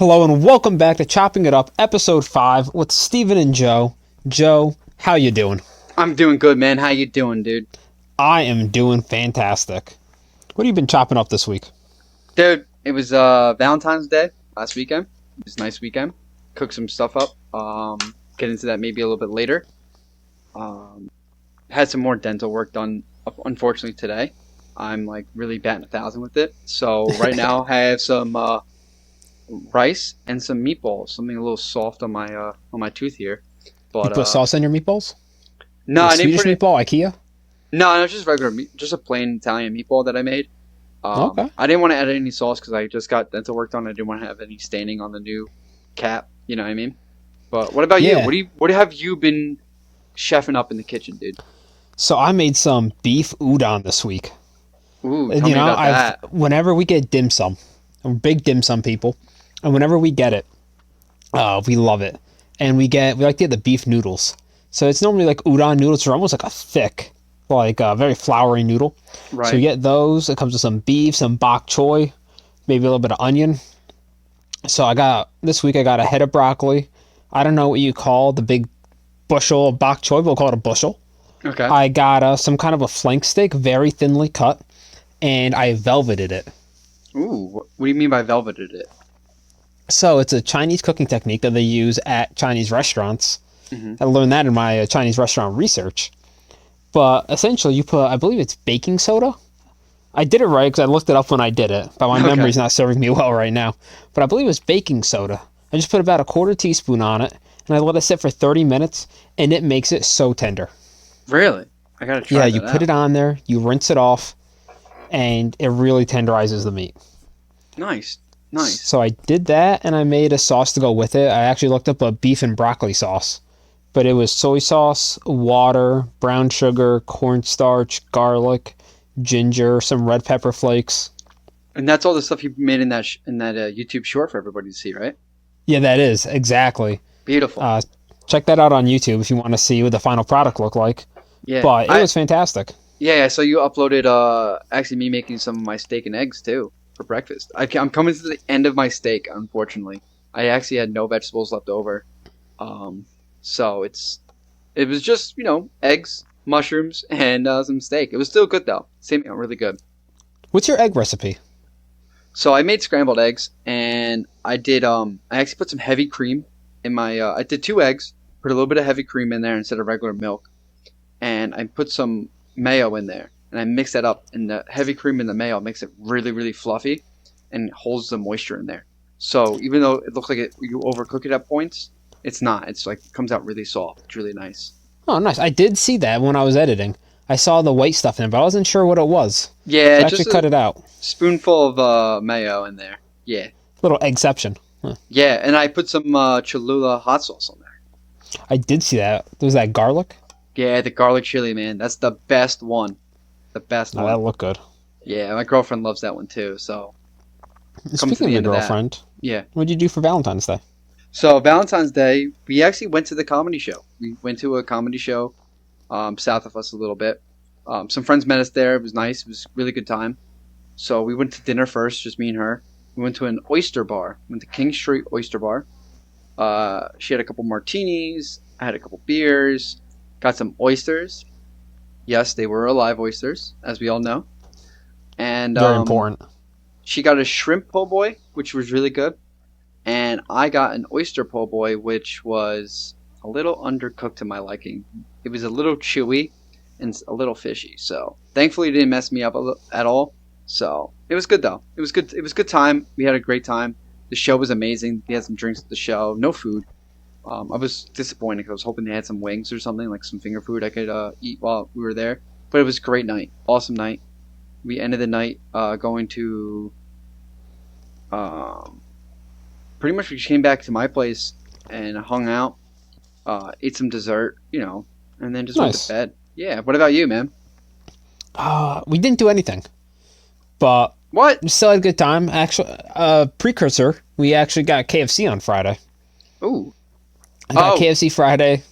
Hello and welcome back to Chopping It Up, episode 5 with Steven and Joe. Joe, how you doing? I'm doing good, man. How you doing, dude? I am doing fantastic. What have you been chopping up this week? Dude, it was Valentine's Day last weekend. It was a nice weekend. Cooked some stuff up. Get into that maybe a little bit later. Had some more dental work done, unfortunately, today. I'm like really batting 1,000 with it. So right now I have some rice and some meatballs. Something a little soft on my tooth here. But You put sauce on your meatballs? no, I didn't Swedish put it. meatball, IKEA? No, just regular meat, just a plain Italian meatball that I made. Okay. I didn't want to add any sauce because I just got dental work done. I didn't want to have any staining on the new cap. You know what I mean? But what about Yeah. you? What have you been chefing up in the kitchen, dude? So I made some beef udon this week. Ooh, tell me about that. Whenever we get dim sum, I'm big dim sum people, and whenever we get it, we love it. And we like to get the beef noodles. So it's normally like udon noodles, are almost like a thick, like a very floury noodle. Right. So you get those. It comes with some beef, some bok choy, maybe a little bit of onion. So this week I got a head of broccoli. I don't know what you call the big bushel of bok choy, but we'll call it a bushel. Okay. I got some kind of a flank steak, very thinly cut, and I velveted it. Ooh, what do you mean by velveted it? So it's a Chinese cooking technique that they use at Chinese restaurants. Mm-hmm. I learned that in my Chinese restaurant research. But essentially you put, I believe it's baking soda. I did it right because I looked it up when I did it, but my memory's not serving me well right now. But I believe it was baking soda. I just put about a quarter teaspoon on it, and I let it sit for 30 minutes, and it makes it so tender. Really? I gotta try Yeah, that you put out. it on there, you rinse it off, and it really tenderizes the meat. Nice. Nice. So I did that, and I made a sauce to go with it. I actually looked up a beef and broccoli sauce. But it was soy sauce, water, brown sugar, cornstarch, garlic, ginger, some red pepper flakes. And that's all the stuff you made in that YouTube short for everybody to see, right? Yeah, that is, exactly. Beautiful. Check that out on YouTube if you want to see what the final product looked like. Yeah. But it was fantastic. Yeah, so you uploaded actually me making some of my steak and eggs too for breakfast. I'm coming to the end of my steak, unfortunately. I actually had no vegetables left over. So it was just, eggs, mushrooms, and some steak. It was still good though. Same, really good. What's your egg recipe? So I made scrambled eggs, and I actually put some heavy cream in my, I did 2 eggs, put a little bit of heavy cream in there instead of regular milk, and I put some mayo in there, and I mixed that up, and the heavy cream and the mayo makes it really, really fluffy, and holds the moisture in there. So even though it looks like you overcook it at points, it's not. It's like, it comes out really soft. It's really nice. Oh, nice. I did see that when I was editing. I saw the white stuff in it, but I wasn't sure what it was. Yeah, So I just actually cut it out. spoonful of mayo in there. Yeah. Little eggception. Huh. Yeah, and I put some Cholula hot sauce on there. I did see that. Was that garlic? Yeah, the garlic chili, man. That's the best one. The best Oh, one. that looked good. Yeah, my girlfriend loves that one too. So Speaking of the your end of that. girlfriend, yeah. what did you do for Valentine's Day? So Valentine's Day, we actually went to the comedy show. We went to a comedy show south of us a little bit. Some friends met us there. It was nice. It was a really good time. So we went to dinner first, just me and her. We went to an oyster bar. Went to King Street Oyster Bar. She had a couple martinis. I had a couple beers. Got some oysters. Yes, they were alive oysters, as we all know. And Very important. she got a shrimp po' boy, which was really good. And I got an oyster po' boy, which was a little undercooked to my liking. It was a little chewy and a little fishy. So thankfully it didn't mess me up at all. So it was good though. It was good. It was a good time. We had a great time. The show was amazing. We had some drinks at the show. No food. I was disappointed because I was hoping they had some wings or something, like some finger food I could eat while we were there. But it was a great night. Awesome night. We ended the night going to... pretty much we came back to my place and hung out, ate some dessert, and then just went Nice. to bed. Yeah. What about you, man? We didn't do anything, but What? we still had a good time. Actually, precursor, we actually got KFC on Friday. Ooh. I got Oh. KFC Friday.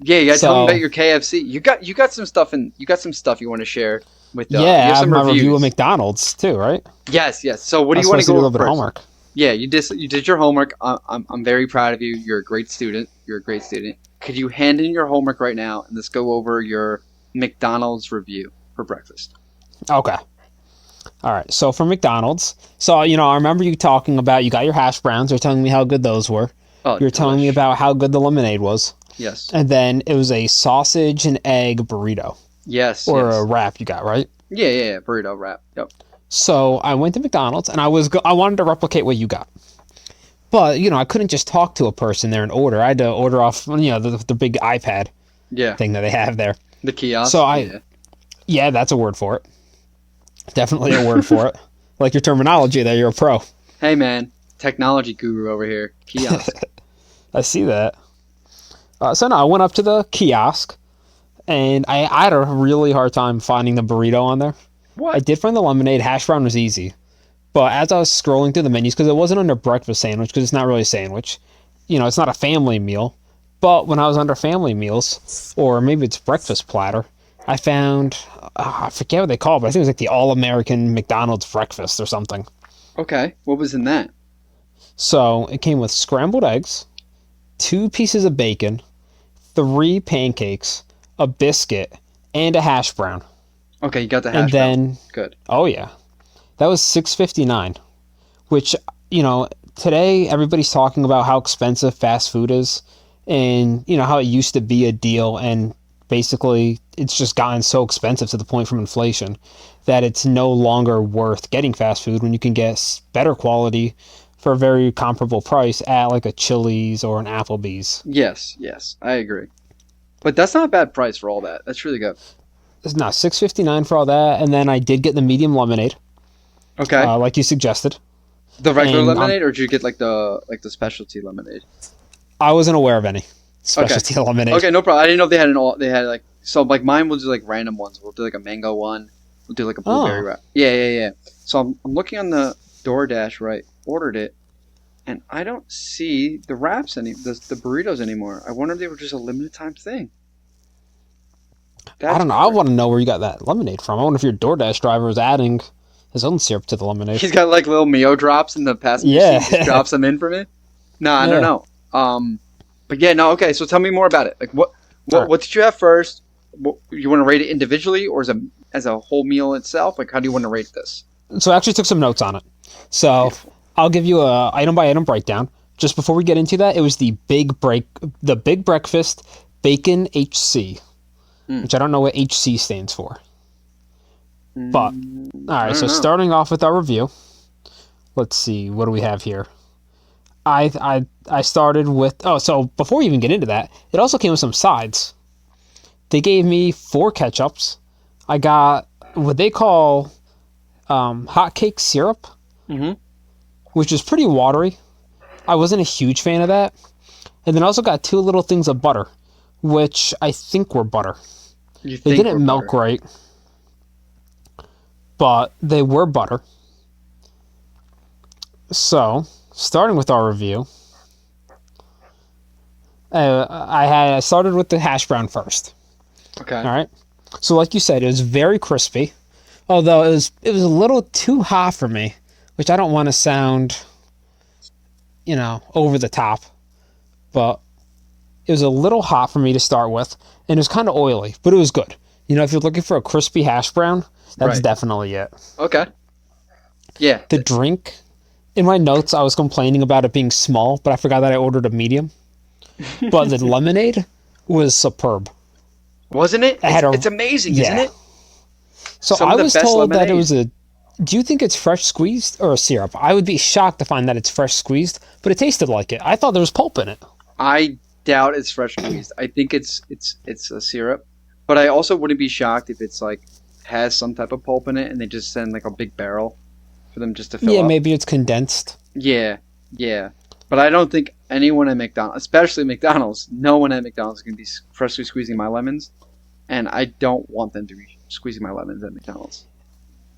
Yeah, you gotta tell me So- about your KFC. You got some stuff you want to share with Yeah, you I have have some my reviews. review of McDonald's too, right? Yes. So what do I was you want supposed to go do a over little bit of first? homework. Yeah, you did your homework. I'm very proud of you. You're a great student. You're a great student. Could you hand in your homework right now and let's go over your McDonald's review for breakfast? Okay. All right. So for McDonald's, so I remember you talking about you got your hash browns. You're telling me how good those were. Oh, You're telling me delish. about how good the lemonade was, Yes. and then it was a sausage and egg burrito Yes, or a yes. wrap you got, right? Yeah. Burrito wrap. Yep. So I went to McDonald's and I wanted to replicate what you got. But, I couldn't just talk to a person there and order. I had to order off, the big iPad Yeah. thing that they have there. The So kiosk. Yeah. yeah, that's a word for it. Definitely a word for it. Like your terminology there, you're a pro. Hey man, technology guru over here. Kiosk. I see that. So no, I went up to the kiosk and I had a really hard time finding the burrito on there. I What? did find the lemonade. Hash brown was easy. But as I was scrolling through the menus, because it wasn't under breakfast sandwich, because it's not really a sandwich, it's not a family meal. But when I was under family meals, or maybe it's breakfast platter, I found, I forget what they call it, but I think it was like the All-American McDonald's breakfast or something. Okay. What was in that? So it came with scrambled eggs, 2 pieces of bacon, 3 pancakes, a biscuit, and a hash brown. Okay, you got the And hash brown. then, Good. oh yeah, that was $6.59, which, today everybody's talking about how expensive fast food is and, how it used to be a deal and basically it's just gotten so expensive to the point from inflation that it's no longer worth getting fast food when you can get better quality for a very comparable price at like a Chili's or an Applebee's. Yes, I agree. But that's not a bad price for all that. That's really good. It's not $6.59 for all that, and then I did get the medium lemonade, Okay. like you suggested. The regular And lemonade, or did you get like the specialty lemonade? I wasn't aware of any Okay. specialty lemonade. Okay, no problem. I didn't know if they had an all. They had like so like mine. Will do like random ones. We'll do like a mango one. We'll do like a blueberry Oh, wrap. Yeah. So I'm looking on the DoorDash. Right, ordered it, and I don't see the wraps the burritos anymore. I wonder if they were just a limited time thing. I That's don't know. I weird. want to know where you got that lemonade from. I wonder if your DoorDash driver is adding his own syrup to the lemonade. He's got like little Mio drops in the passenger Yeah. seat. Just drops them in for me. No, I don't Yeah. know. But yeah, no. Okay, so tell me more about it. Like, what All what right. what did you have first? What, you want to rate it individually or as a whole meal itself? Like, how do you want to rate this? So I actually took some notes on it. So Beautiful. I'll give you a item by item breakdown. Just before we get into that, it was the big breakfast bacon HC, Mm. which I don't know what HC stands for. But all I right, don't so know. starting off with our review, let's see, what do we have here? I started with so before we even get into that, it also came with some sides. They gave me 4 ketchups. I got what they call hot cake syrup, Mhm. which is pretty watery. I wasn't a huge fan of that. And then I also got 2 little things of butter, which I think were butter. You They think we're didn't melt butter? right, but they were butter. So, starting with our review, I started with the hash brown first. Okay. All right. So, like you said, it was very crispy, although it was a little too hot for me, which I don't want to sound, over the top, but it was a little hot for me to start with, and it was kind of oily, but it was good. If you're looking for a crispy hash brown, that's Right. definitely it. Okay. Yeah. The drink, in my notes, I was complaining about it being small, but I forgot that I ordered a medium. But the lemonade was superb. Wasn't it? I had It's amazing, isn't yeah. it? So Some I of the was best told that it lemonade. was a. Do you think it's fresh squeezed or a syrup? I would be shocked to find that it's fresh squeezed, but it tasted like it. I thought there was pulp in it. I doubt it's fresh squeezed. I think it's a syrup, but I also wouldn't be shocked if it's like has some type of pulp in it, and they just send like a big barrel for them just to fill Yeah, up. maybe it's condensed. Yeah. But I don't think anyone at McDonald's, especially McDonald's, no one at McDonald's is going to be freshly squeezing my lemons, and I don't want them to be squeezing my lemons at McDonald's.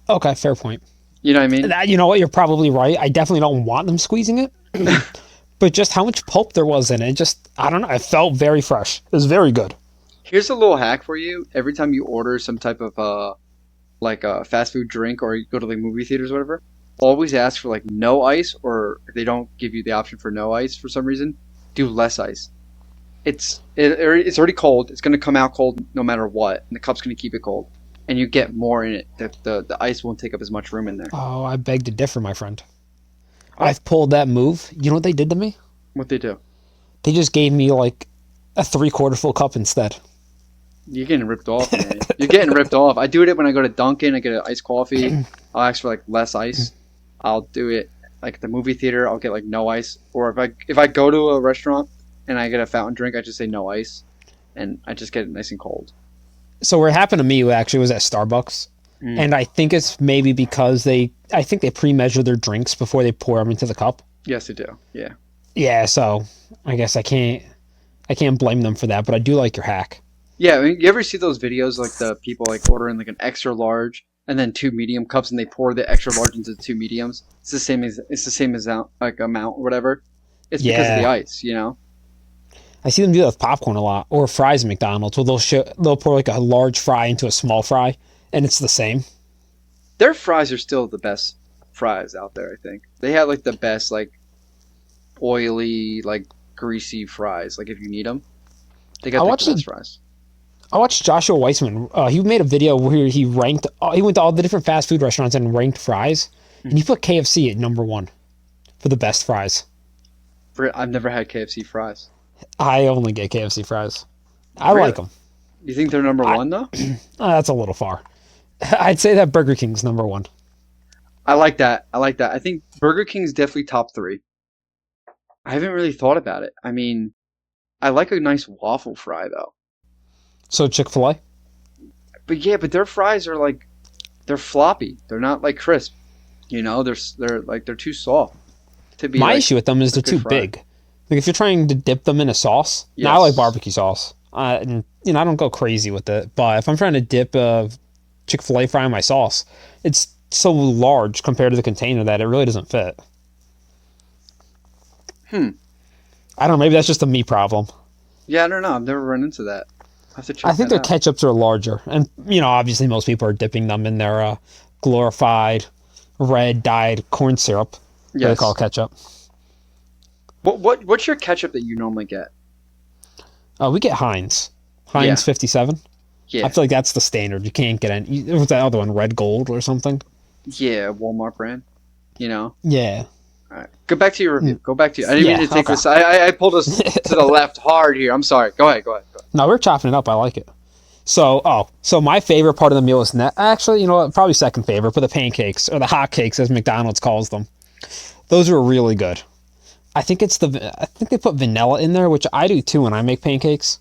Okay, fair point. You know what I mean? You know what? You're probably right. I definitely don't want them squeezing it. But just how much pulp there was in it, I don't know. It felt very fresh. It was very good. Here's a little hack for you. Every time you order some type of like a fast food drink or you go to the movie theaters or whatever, always ask for like no ice, or if they don't give you the option for no ice for some reason, do less ice. It's already cold. It's going to come out cold no matter what, and the cup's going to keep it cold, and you get more in it. The ice won't take up as much room in there. Oh, I beg to differ, my friend. Oh. I've pulled that move. You know what they did to me? What they do? They just gave me like a 3/4 full cup instead. You're getting ripped off, man. You're getting ripped off. I do it when I go to Dunkin'. I get an iced coffee. I'll ask for like less ice. I'll do it like at the movie theater. I'll get like no ice. Or if I go to a restaurant and I get a fountain drink, I just say no ice, and I just get it nice and cold. So what happened to me actually was at Starbucks, and I think it's maybe because I think they pre-measure their drinks before they pour them into the cup. Yes, they do. Yeah. Yeah, so I guess I can't blame them for that, but I do like your hack. Yeah, I mean, you ever see those videos like the people like ordering like an extra large and then 2 medium cups, and they pour the extra large into the 2 mediums? It's the same as like amount or whatever. It's because of the ice, you know. I see them do that with popcorn a lot, or fries at McDonald's, where they'll pour like a large fry into a small fry, and it's the same. Their fries are still the best fries out there. I think they have like the best like oily like greasy fries. Like if you need them, they got the best fries. I watched Joshua Weissman. He made a video where he ranked. He went to all the different fast food restaurants and ranked fries, and he put KFC at number 1 for the best fries. I've never had KFC fries. I only get KFC fries. I like them. You think they're number 1 though? That's a little far. I'd say that Burger King's number 1. I like that. I think Burger King's definitely top 3. I haven't really thought about it. I mean, I like a nice waffle fry though. So Chick-fil-A? But yeah, but their fries are like, they're floppy. They're not like crisp. You know, they're too soft to be. My like, issue with them is they're too big. Like if you're trying to dip them in a sauce, now I like barbecue sauce. And I don't go crazy with it. But if I'm trying to dip a Chick-fil-A fry in my sauce, it's so large compared to the container that it really doesn't fit. I don't know. Maybe that's just a me problem. Yeah, I don't know. I've never run into that. I think their ketchups are larger, and obviously most people are dipping them in their glorified red dyed corn syrup. Yes. They call ketchup. What's your ketchup that you normally get? We get Heinz 57. Yeah, I feel like that's the standard. You can't get any. What's that other one? Red Gold or something? Yeah, Walmart brand. You know. Yeah. All right. Go back to your review. I didn't mean to take this. I pulled us to the left hard here. I'm sorry. Go ahead. No, we're chopping it up. I like it. So my favorite part of the meal is actually, you know what? Probably second favorite, but the pancakes or the hot cakes, as McDonald's calls them. Those are really good. I think they put vanilla in there, which I do too when I make pancakes.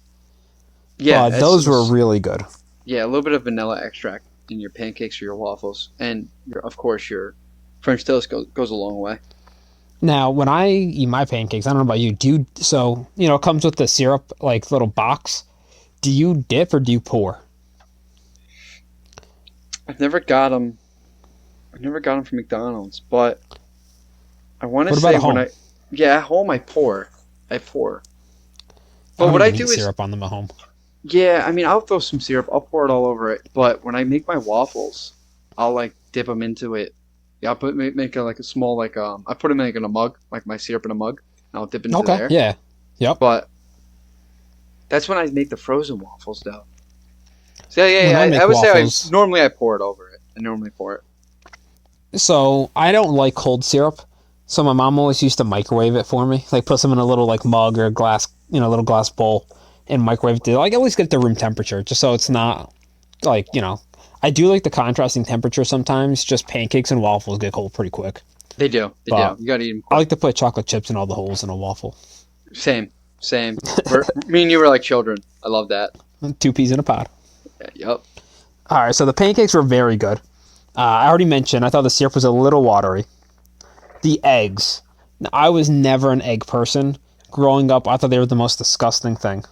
Yeah, those were really good. Yeah, a little bit of vanilla extract in your pancakes or your waffles, and of course your French toast goes a long way. Now, when I eat my pancakes, I don't know about you. It comes with the syrup, like little box. Do you dip or do you pour? I've never got them from McDonald's, but I want to say at home I pour. But what I do is syrup on them at home. Yeah, I mean I'll throw some syrup. I'll pour it all over it. But when I make my waffles, I'll like dip them into it. Yeah, I'll make a small I put them in a mug, like my syrup in a mug, and I'll dip into there. Yeah, yep. But that's when I make the frozen waffles, though. So yeah, I would say normally I pour it over it. I normally pour it. So I don't like cold syrup, so my mom always used to microwave it for me, like put some in a little like mug or a glass, little glass bowl, and microwave it to at least get the room temperature, just so it's not like I do like the contrasting temperature sometimes. Just pancakes and waffles get cold pretty quick. They do. You gotta eat them quick. I like to put chocolate chips in all the holes in a waffle. Same. Me and you were like children. I love that. 2 peas in a pod. Yeah, yep. All right, so the pancakes were very good. I already mentioned I thought the syrup was a little watery. The eggs. Now, I was never an egg person. Growing up, I thought they were the most disgusting thing.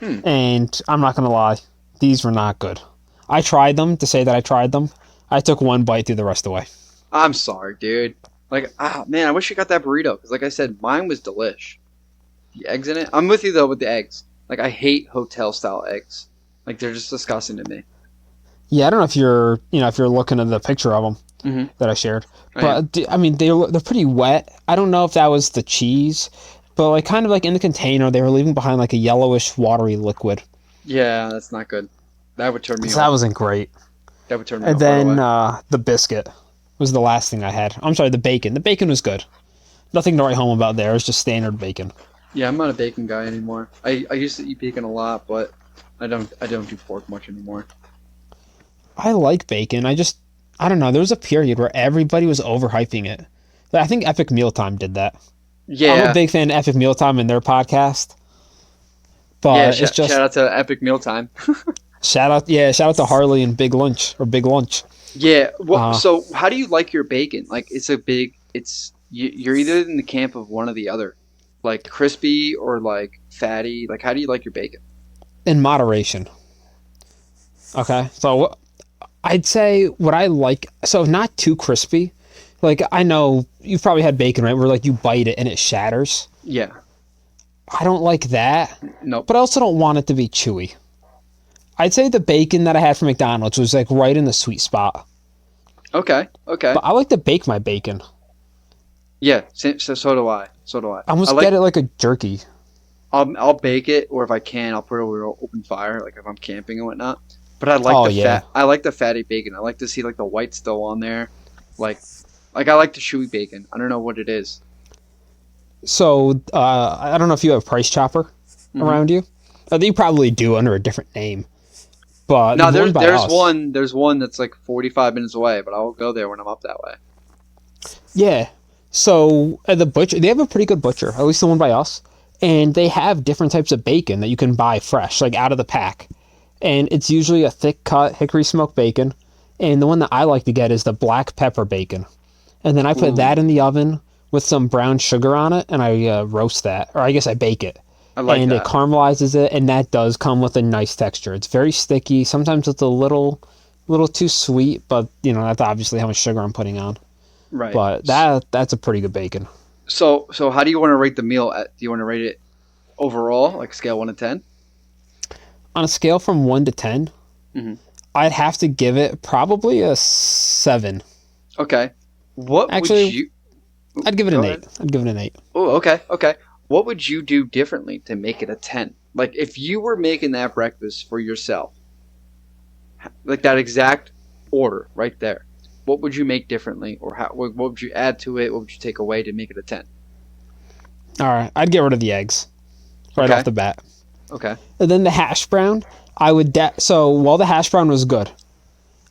And I'm not going to lie, these were not good. I tried them to say that I tried them. I took one bite, threw the rest away. I'm sorry, dude. Like, man, I wish you got that burrito. Because like I said, mine was delish. The eggs in it. I'm with you, though, with the eggs. Like, I hate hotel-style eggs. Like, they're just disgusting to me. Yeah, I don't know if you're looking at the picture of them. that I shared. Oh, yeah. But I mean, they're pretty wet. I don't know if that was the cheese, but like kind of like in the container, they were leaving behind like a yellowish, watery liquid. Yeah, that's not good. That would turn me So that off. wasn't great. That would turn me And off right then away. the biscuit was the last thing I had. I'm sorry, the bacon. The bacon was good. Nothing to write home about there. It was just standard bacon. Yeah, I'm not a bacon guy anymore. I used to eat bacon a lot, but I don't do pork much anymore. I like bacon. I don't know. There was a period where everybody was overhyping it. I think Epic Mealtime did that. I'm a Yeah, big fan of Epic Mealtime and their podcast, yeah. but it's Shout just out to Epic Mealtime. shout out to Harley and Big Lunch or Big Lunch. Yeah. Well, Uh, so how do you like your bacon? Like, it's a big. You're either in the camp of one or the other, like crispy or like fatty. Like, how do you like your bacon? in moderation. Okay, so I'd say what I like, so not too crispy. Like I know you've probably had bacon, right? Where like you bite it and it shatters. Yeah. I don't like that, Nope. but I also don't want it to be chewy. I'd say the bacon that I had from McDonald's was like right in the sweet spot. Okay. Okay. But I like to bake my bacon. Yeah. So do I. So do I. I I almost like. get it like a jerky. I'll bake it, or if I can, I'll put it over open fire, like if I'm camping and whatnot. But I like Oh the yeah. fat. I like the fatty bacon. I like to see like the white still on there, like I like the chewy bacon. I don't know what it is. So I don't know if you have Price Chopper Hmm. around you. You probably do under a different name. But No, the one there's by there's us, one there's one that's like 45 minutes away, but I'll go there when I'm up that way. yeah. So the butcher, they have a pretty good butcher, at least the one by us, and they have different types of bacon that you can buy fresh, like out of the pack, and it's usually a thick cut hickory smoked bacon, and the one that I like to get is the black pepper bacon, and then I put Ooh, that in the oven with some brown sugar on it, and I roast that, or I guess I bake it, I like and it that. caramelizes it, and that does come with a nice texture. It's very sticky. Sometimes it's a little too sweet, but that's obviously how much sugar I'm putting on. Right. But that's a pretty good bacon. So how do you want to rate the meal? Do you want to rate it overall, like scale 1 to 10? On a scale from 1 to 10, Hmm. I'd have to give it probably a 7. Okay. What would Actually, you? I'd give it Go an ahead. 8. I'd give it an 8. Oh, okay, okay. What would you do differently to make it a 10? Like, if you were making that breakfast for yourself, like that exact order right there, what would you make differently? Or what would you add to it? What would you take away to make it a 10? All right, I'd get rid of the eggs right off Okay, the bat. okay. And then the hash brown, so while the hash brown was good,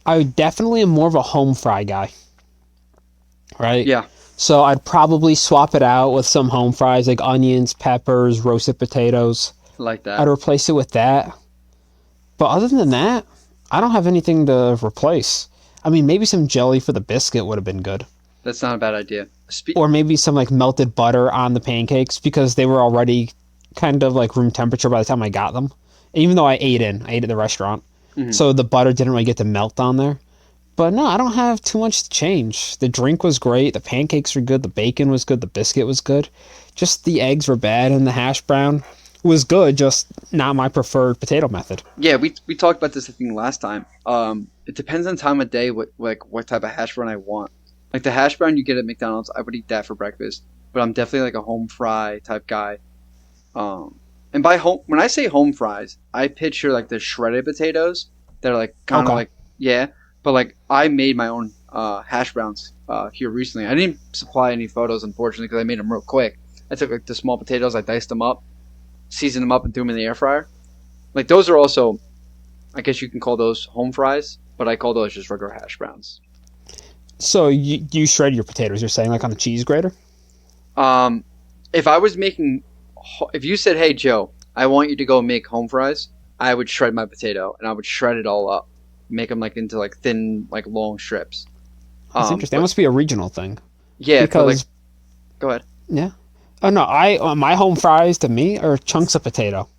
I definitely am more of a home fry guy, right? Yeah, So I'd probably swap it out with some home fries like onions, peppers, roasted potatoes. I like I'd that. replace it with that. But other than that, I don't have anything to replace. I mean, maybe some jelly for the biscuit would have been good. That's not a bad idea. Or maybe some like melted butter on the pancakes because they were already kind of like room temperature by the time I got them. Even though I ate at the restaurant. Mhm. So the butter didn't really get to melt on there. But no, I don't have too much to change. The drink was great, the pancakes were good, the bacon was good, the biscuit was good. Just the eggs were bad and the hash brown was good, just not my preferred potato method. Yeah, we talked about this I think last time. It depends on time of day what type of hash brown I want. Like the hash brown you get at McDonald's, I would eat that for breakfast. But I'm definitely like a home fry type guy. And by home, when I say home fries, I picture like the shredded potatoes that are like kind of Okay. like yeah, but like I made my own hash browns here recently. I didn't supply any photos unfortunately because I made them real quick. I took like the small potatoes, I diced them up, seasoned them up, and threw them in the air fryer. Like those are also, I guess you can call those home fries, but I call those just regular hash browns. So you shred your potatoes, you're saying, like on the cheese grater? Um, if I was making, if you said, "Hey Joe, I want you to go make home fries," I would shred my potato and I would shred it all up, make them like into like thin, like long strips. That's interesting. That But must be a regional thing. yeah, but like, Because, go ahead. yeah. Oh, no, my home fries to me are chunks of potato.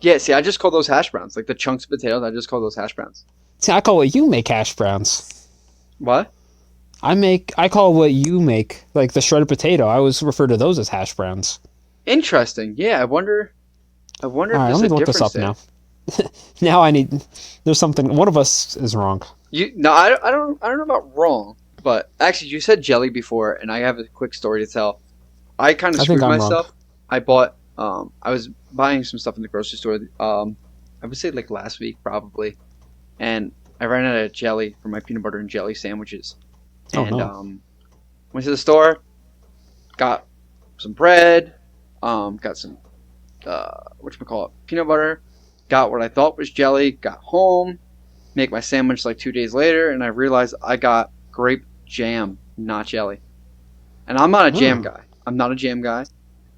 Yeah, see, I just call those hash browns, like the chunks of potatoes. I just call those hash browns. See, I call what you make hash browns. What? I call what you make, like the shredded potato. I always refer to those as hash browns. Interesting. Yeah, I wonder. I wonder All if right, there's let me a look this difference up there. now. Now there's something, one of us is wrong. No, I don't know about wrong. But actually, you said jelly before, and I have a quick story to tell. I kind of I think screwed I'm wrong. myself. I bought. I was buying some stuff in the grocery store. I would say like last week probably, and I ran out of jelly for my peanut butter and jelly sandwiches. Oh And no. went to the store, got some bread, got some whatchamacallit, peanut butter, got what I thought was jelly, got home, make my sandwich like 2 days later, and I realized I got grape jam, not jelly. And I'm not a jam Hmm. guy. I'm not a jam guy.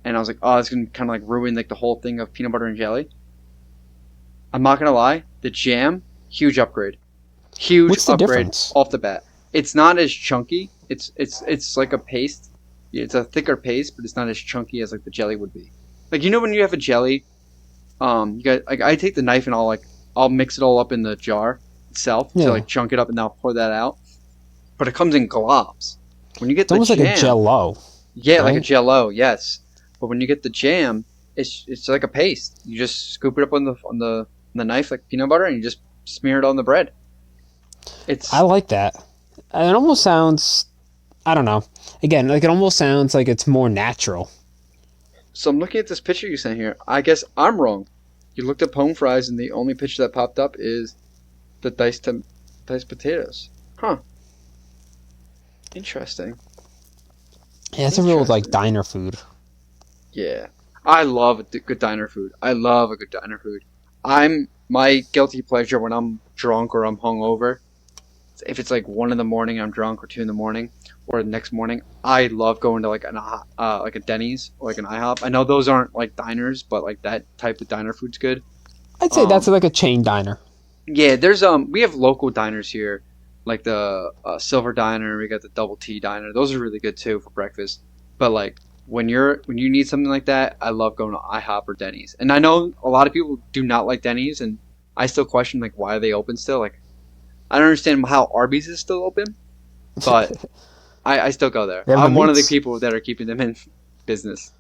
And I was like, oh, it's gonna kind of like ruin like the whole thing of peanut butter and jelly. I'm not gonna lie, the jam, huge upgrade, huge What's the upgrade difference? off the bat. It's not as chunky. It's like a paste. It's a thicker paste, but it's not as chunky as like the jelly would be. Like when you have a jelly, you got like I take the knife and I'll mix it all up in the jar itself to Yeah. like chunk it up and then I'll pour that out. But it comes in globs. When you get It's the almost like a jam, Jell-O, yeah, like a right? Jell-O, yes. But when you get the jam, it's like a paste. You just scoop it up on the knife like peanut butter, and you just smear it on the bread. I It's like that. And it almost sounds, I don't know. Again, like it almost sounds like it's more natural. so I'm looking at this picture you sent here. I guess I'm wrong. You looked up home fries, and the only picture that popped up is the diced potatoes. Huh? Interesting. Yeah, it's a real like Interesting. diner food. Yeah, I love good diner food. I love a good diner food. I'm my guilty pleasure when I'm drunk or I'm hungover. If it's like 1 in the morning, I'm drunk, or 2 in the morning, or the next morning, I love going to like like a Denny's or like an IHOP. I know those aren't like diners, but like that type of diner food's good. I'd say that's Um, like a chain diner. yeah, there's we have local diners here, like the Silver Diner. We got the Double T Diner. Those are really good too for breakfast. But like when you need something like that, I love going to IHOP or Denny's. And I know a lot of people do not like Denny's, and I still question like why are they open still? Like I don't understand how Arby's is still open, but I still go there. They have the I'm one of the meats. people that are keeping them in business.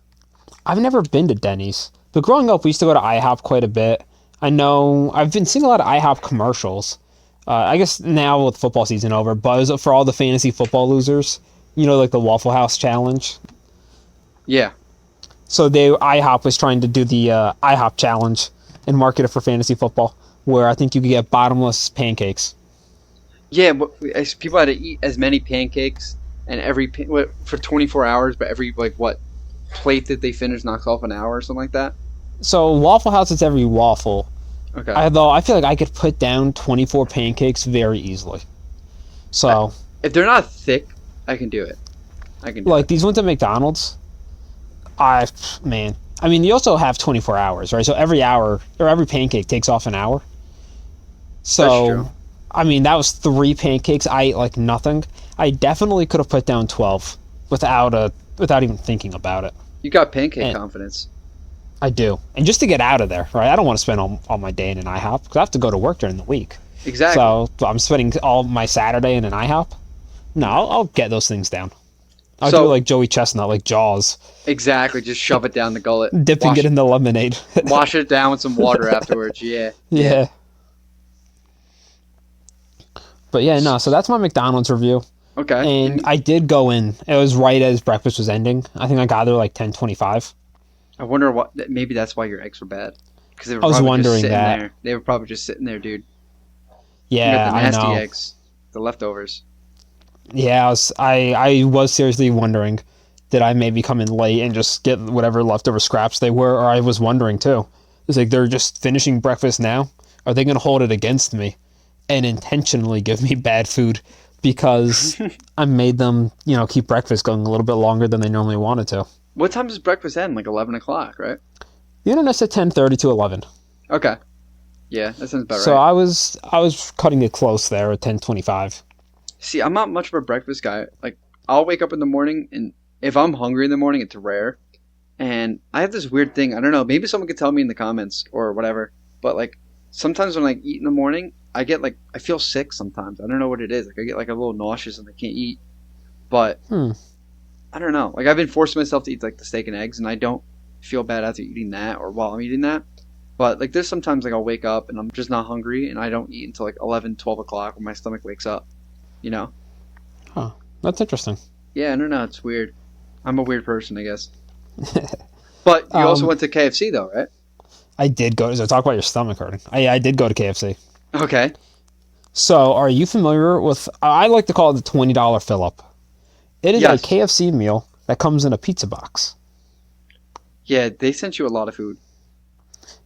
I've never been to Denny's, but growing up, we used to go to IHOP quite a bit. I know I've been seeing a lot of IHOP commercials. I guess now with football season over, but it was for all the fantasy football losers. You know, like the Waffle House challenge. Yeah, So IHOP was trying to do the IHOP challenge and market it for fantasy football, where I think you could get bottomless pancakes. yeah. As people had to eat as many pancakes and for 24 hours, but every like what plate that they finish knocks off an hour or something like that. So Waffle House is every waffle. Okay. Although I feel like I could put down 24 pancakes very easily. I, So if they're not thick, I can do it. I can do like it. these ones at McDonald's, I man. I mean, you also have 24 hours, right? So every hour or every pancake takes off an hour. That's true. So, I mean, that was three pancakes. I ate like nothing. I definitely could have put down 12 without even thinking about it. You got pancake And confidence. I do. And just to get out of there, right? I don't want to spend all my day in an IHOP because I have to go to work during the week. Exactly. So I'm spending all my Saturday in an IHOP. No, I'll get those things down. I'll do it So like Joey Chestnut, like Jaws, exactly, just shove it down the gullet. dipping it in the lemonade. Wash it down with some water afterwards. Yeah, yeah. Yeah. But yeah, no, so that's my McDonald's review. Okay. And I did go in. It was right as breakfast was ending. I think I got there like 10:25. I wonder what. Maybe that's why your eggs were bad. Because they were I was probably just wondering sitting that. there. They were probably just sitting there, dude. You got Yeah, the I nasty know. eggs, the leftovers. Yeah, I was seriously wondering, did I maybe come in late and just get whatever leftover scraps they were, or I was wondering too. It's like they're just finishing breakfast now. Are they going to hold it against me and intentionally give me bad food because I made them, keep breakfast going a little bit longer than they normally wanted to? What time does breakfast end? Like 11 o'clock, right? The internet said 10:30 to 11. Okay. Yeah, that sounds about So right. I was cutting it close there at 10:25. See, I'm not much of a breakfast guy. Like, I'll wake up in the morning, and if I'm hungry in the morning, it's rare. And I have this weird thing. I don't know. Maybe someone could tell me in the comments or whatever. But like, sometimes when I eat in the morning, I feel sick sometimes. I don't know what it is. Like, I get like a little nauseous and I can't eat. But Hmm. I don't know. Like, I've been forcing myself to eat like the steak and eggs, and I don't feel bad after eating that or while I'm eating that. But like, there's sometimes like I'll wake up and I'm just not hungry, and I don't eat until like 11, 12 o'clock when my stomach wakes up. You know. Huh. That's interesting. Yeah, I don't know. It's weird. I'm a weird person, I guess. But you also um, went to KFC, though, right? I did go. So talk about your stomach hurting. I did go to KFC. Okay. So are you familiar with? I like to call it the $20 fill up. It is a Yes. KFC meal that comes in a pizza box. Yeah, they sent you a lot of food.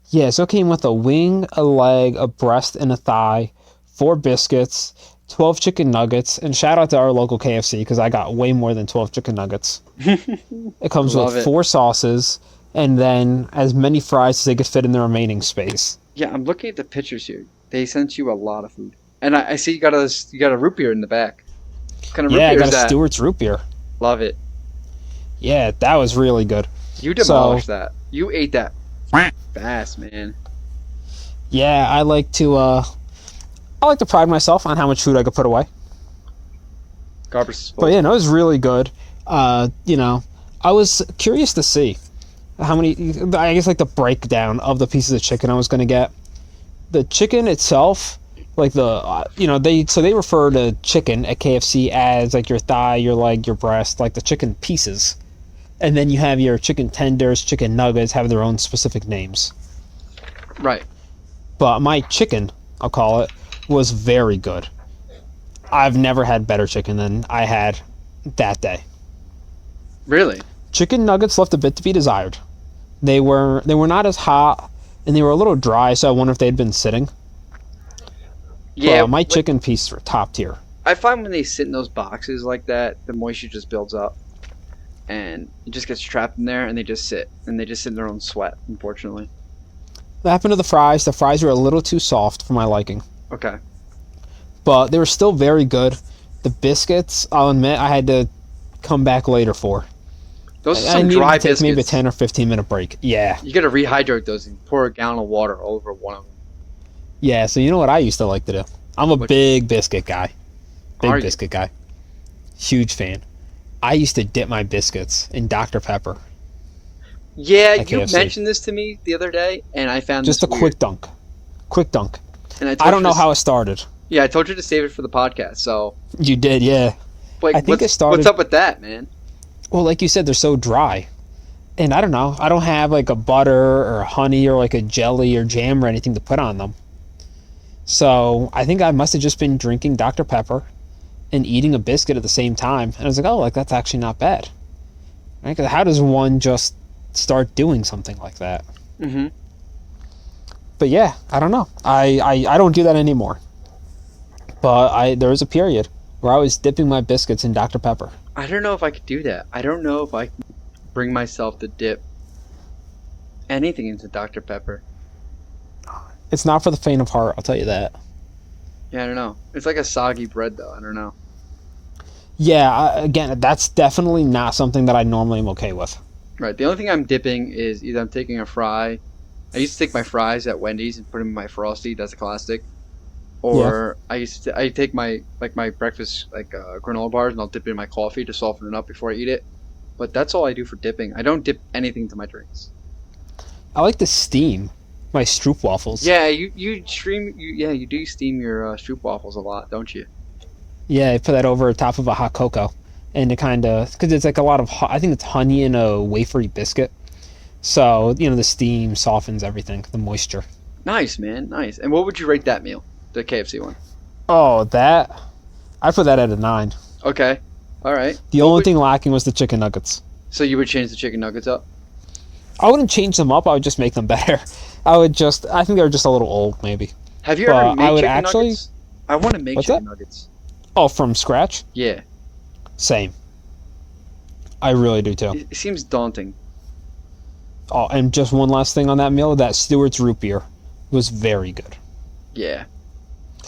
Yeah, so it came with a wing, a leg, a breast, and a thigh, 4 biscuits, 12 chicken nuggets, and shout out to our local KFC because I got way more than 12 chicken nuggets. It comes with Love it. 4 sauces, and then as many fries as they could fit in the remaining space. Yeah, I'm looking at the pictures here. They sent you a lot of food, and I see you got a root beer in the back. What kind of root Yeah, I beer got is a that? Stewart's root beer. Love it. Yeah, that was really good. You So, demolished that. You ate that fast, man. yeah, I like to pride myself on how much food I could put away. Garbage But yeah, disposal. no, it was really good. I was curious to see how many. I guess like the breakdown of the pieces of chicken I was going to get. The chicken itself, like they refer to chicken at KFC as like your thigh, your leg, your breast, like the chicken pieces, and then you have your chicken tenders, chicken nuggets have their own specific names. Right. But my chicken, I'll call it, was very good. I've never had better chicken than I had that day. Really? Chicken nuggets left a bit to be desired. They were not as hot, and they were a little dry, so I wonder if they'd been sitting. Yeah. But my chicken pieces were top tier. I find when they sit in those boxes like that, the moisture just builds up, and it just gets trapped in there, and they just sit in their own sweat. Unfortunately. That happened to the fries. The fries were a little too soft for my liking, Okay. but they were still very good. The biscuits, I'll admit, I had to come back later for. Those are I some needed dry to take maybe a biscuits. 10 or 15-minute break. Yeah. You gotta rehydrate those and pour a gallon of water all over one of them. Yeah, so you know what I used to like to do? I'm a What- big biscuit guy. Are Big you? biscuit guy. Huge fan. I used to dip my biscuits in Dr. Pepper Yeah, at you KFC. mentioned this to me the other day, and I found Just this a weird. quick dunk. Quick dunk. And I don't know how it started. Yeah, I told you to save it for the podcast. So, You did, yeah. like, I think it what's started- up with that, man? Well, like you said, they're so dry. And I don't know. I don't have like a butter or a honey or like a jelly or jam or anything to put on them. So I think I must have just been drinking Dr. Pepper and eating a biscuit at the same time. And I was like, oh, like that's actually not bad. Right? 'Cause how does one just start doing something like that? Mm-hmm. But yeah, I don't know. I don't do that anymore. But there was a period where I was dipping my biscuits in Dr. Pepper. I don't know if I could do that. I don't know if I can bring myself to dip anything into Dr. Pepper. It's not for the faint of heart, I'll tell you that. Yeah, I don't know. It's like a soggy bread, though. I don't know. Yeah, again, that's definitely not something that I normally am okay with. Right. The only thing I'm dipping is either I'm taking a fry. I used to take my fries at Wendy's and put them in my Frosty. That's a classic. Or I take my breakfast granola bars and I'll dip it in my coffee to soften it up before I eat it. But that's all I do for dipping. I don't dip anything to my drinks. I like to steam my Stroop waffles. Yeah, you do steam your Stroop waffles a lot, don't you? Yeah, I put that over top of a hot cocoa. And it kind of, because it's like a lot of, I think it's honey in a wafery biscuit. So, the steam softens everything, the moisture. Nice, man, nice. And what would you rate that meal, the KFC one? Oh, I put that at a 9. Okay, all right. The only thing lacking was the chicken nuggets. So you would change the chicken nuggets up? I wouldn't change them up, I would just make them better. I think they're just a little old, maybe. Have you But ever made I would chicken actually- nuggets? I want to make What's chicken that? nuggets. Oh, from scratch? Yeah, Same. I really do too. it seems daunting. Oh, and just one last thing on that meal, that Stewart's root beer was very good. Yeah,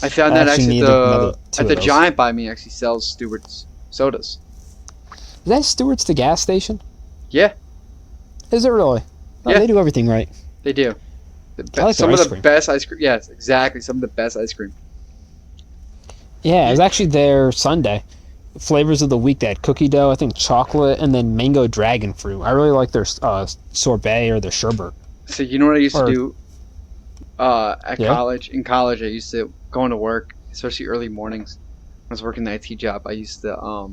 I found I that actually actually need another two at of the those. Giant by me actually sells Stewart's sodas. Is that Stewart's the gas station? Yeah, Is it really? Oh, Yeah. They do everything right. they do. I like Some their of ice the cream. best ice cream. Yes, exactly. Some of the best ice cream. Yeah, I was actually there Sunday. Flavors of the week, they had cookie dough, I think chocolate, and then mango dragon fruit. I really like their sorbet or their sherbet. So you know what I used Or- to do at Yeah? college? In college, I used to go into work, especially early mornings. I was working the IT job, I used to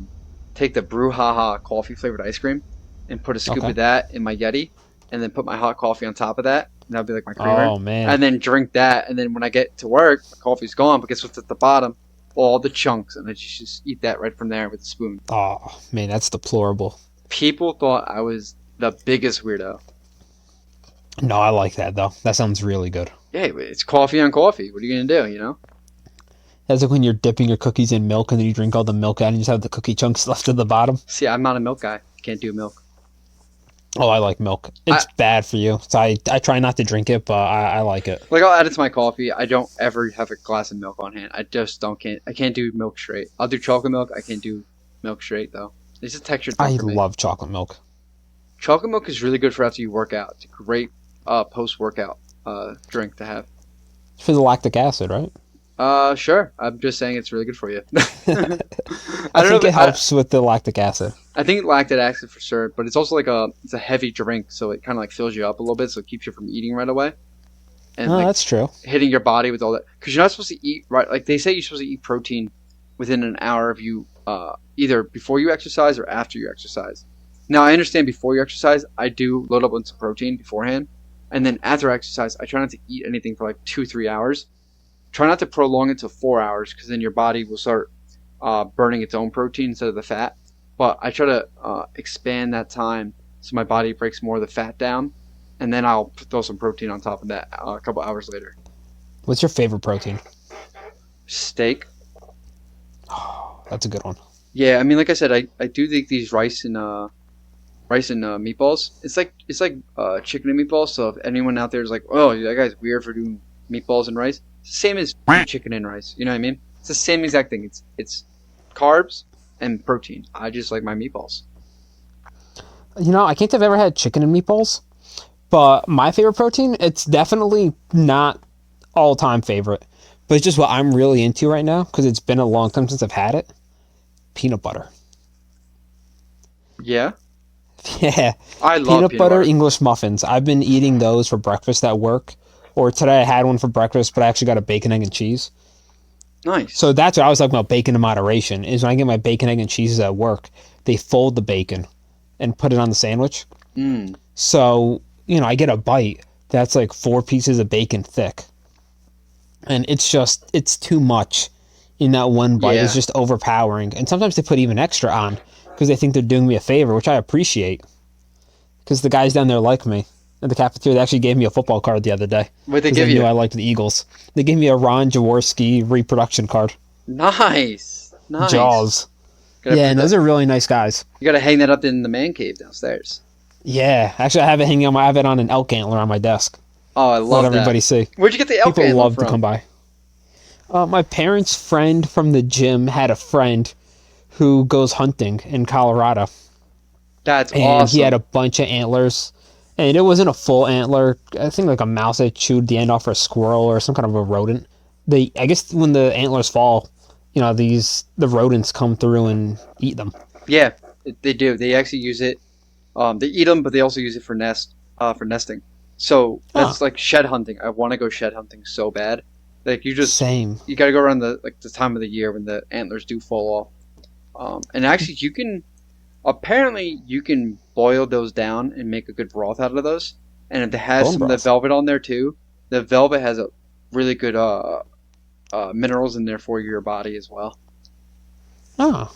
take the brouhaha coffee flavored ice cream and put a scoop Okay. of that in my Yeti, and then put my hot coffee on top of that, and that'd be like my creamer, Oh man. and then drink that, and then when I get to work, my coffee's gone, but guess what's at the bottom? All the chunks, and I just eat that right from there with a spoon. Oh man, that's deplorable. People thought I was the biggest weirdo. No, I like that though. That sounds really good. Yeah, but it's coffee on coffee. What are you gonna do? You know? That's like when you're dipping your cookies in milk and then you drink all the milk out and you just have the cookie chunks left at the bottom. See, I'm not a milk guy. Can't do milk. Oh, I like milk. It's bad for you. So I try not to drink it, but I like it. Like I'll add it to my coffee. I don't ever have a glass of milk on hand. I just don't can't. I can't do milk straight. I'll do chocolate milk. I can't do milk straight though. It's a texture thing I for me. love chocolate milk. Chocolate milk is really good for after you work out. It's a great post workout drink to have. It's for the lactic acid, right? Sure. I'm just saying it's really good for you. I think it helps with the lactic acid. I think lactic acid for sure, but it's also like it's a heavy drink, so it kind of like fills you up a little bit, so it keeps you from eating right away. And Oh, like that's true. hitting your body with all that, because you're not supposed to eat right. Like they say, you're supposed to eat protein within an hour of you, either before you exercise or after you exercise. Now I understand before you exercise, I do load up on some protein beforehand, and then after exercise, I try not to eat anything for like 2-3 hours. Try not to prolong it to 4 hours, because then your body will start burning its own protein instead of the fat. But I try to expand that time so my body breaks more of the fat down, and then I'll throw some protein on top of that a couple hours later. What's your favorite protein? Steak. Oh, that's a good one. Yeah, I mean, like I said, I do think these rice and meatballs. It's like chicken and meatballs. So if anyone out there is like, oh, that guy's weird for doing meatballs and rice, it's the same as chicken and rice. You know what I mean? It's the same exact thing. It's carbs and protein. I just like my meatballs. You know, I can't say I've ever had chicken and meatballs, but my favorite protein, it's definitely not all-time favorite, but it's just what I'm really into right now because it's been a long time since I've had it. Peanut butter. Yeah? Yeah. I love Peanut butter English muffins. I've been eating those for breakfast at work, or today I had one for breakfast, but I actually got a bacon, egg, and cheese. Nice. So that's what I was talking about, bacon in moderation, is when I get my bacon, egg, and cheeses at work, they fold the bacon and put it on the sandwich. Mm. So, you know, I get a bite that's like 4 pieces of bacon thick. And it's too much in that one bite. Yeah. It's just overpowering. And sometimes they put even extra on because they think they're doing me a favor, which I appreciate. Because the guys down there like me. At the cafeteria, they actually gave me a football card the other day. What'd they 'cause give they you? knew I liked the Eagles. They gave me a Ron Jaworski reproduction card. Nice. Nice. Jaws. Gotta Yeah, put and those are really nice guys. You gotta hang that up in the man cave downstairs. Yeah, actually, I have it hanging on I have it on an elk antler on my desk. Oh, I love Let that. everybody see. Where'd you get the elk People antler love from? to come by. My parents' friend from the gym had a friend who goes hunting in Colorado. That's And awesome. he had a bunch of antlers. And it wasn't a full antler. I think like a mouse had chewed the end off, or a squirrel, or some kind of a rodent. I guess when the antlers fall, you know, the rodents come through and eat them. Yeah, they do. They actually use it. They eat them, but they also use it for nesting. So that's like shed hunting. I want to go shed hunting so bad. Like you Same. got to go around the time of the year when the antlers do fall off. And actually, apparently you can boil those down and make a good broth out of those. And if it has Bone some of the broth. velvet on there too, the velvet has a really good minerals in there for your body as well. Oh.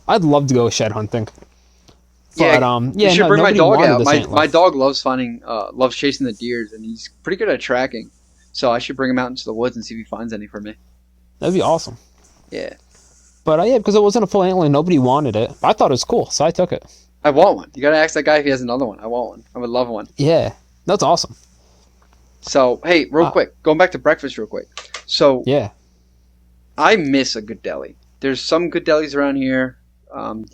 I'd love to go shed hunting. Yeah, But, you should bring my nobody dog wanted out. this antler. My dog loves loves chasing the deers, and he's pretty good at tracking. So I should bring him out into the woods and see if he finds any for me. That'd be awesome. Yeah, But yeah, because it wasn't a full antler, nobody wanted it. I thought it was cool, so I took it. I want one. You gotta ask that guy if he has another one. I want one. I would love one. Yeah, that's awesome. So hey, real quick, going back to breakfast, real quick. So Yeah. I miss a good deli. There's some good delis around here.